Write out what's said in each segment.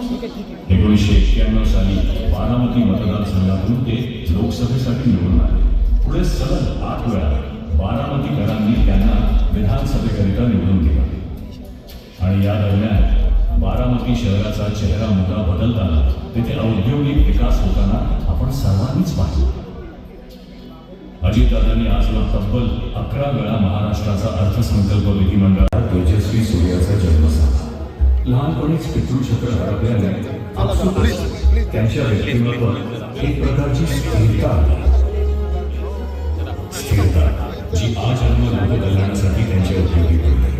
1991 साली बारामती मतदारसंघातून ते लोकसभेसाठी निवडून आले. पुढे सलग 8 वेळा बारामतीकरांनी त्यांना विधानसभेकरिता निवडून दिला आणि या दरम्यान बारामती शहराचा चेहरा मोठा बदलताना, तेथे औद्योगिक विकास होताना आपण सर्वांनीच पाहिलं. अजितदादांनी आजवर तब्बल 11 वेळा महाराष्ट्राचा अर्थसंकल्प विधिमंडळात तेजस्वी सूर्याचा जन्म झाला. लहानपणीच पितृछत्र हरपल्याने त्यांच्या व्यक्तिमत्वात एक प्रकारची स्थिरता जी आजन्म लोककल्याणासाठी त्यांच्या उपयोगी पडली.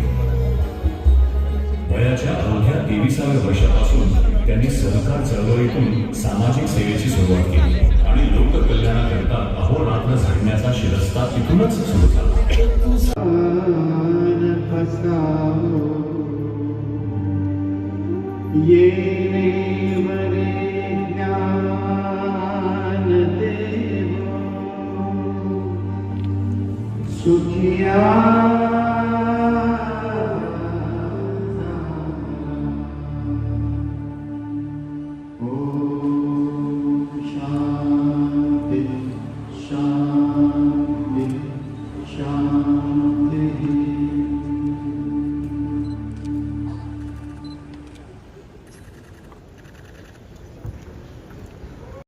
वयाच्या अवघ्या 23व्या वर्षापासून त्यांनी सहकार चळवळीतून सामाजिक सेवेची सुरुवात केली आणि लोककल्याणाकरिता अहोरात्र झटण्याचा शिरस्ता तिथूनच सुरू झाला. सुखिया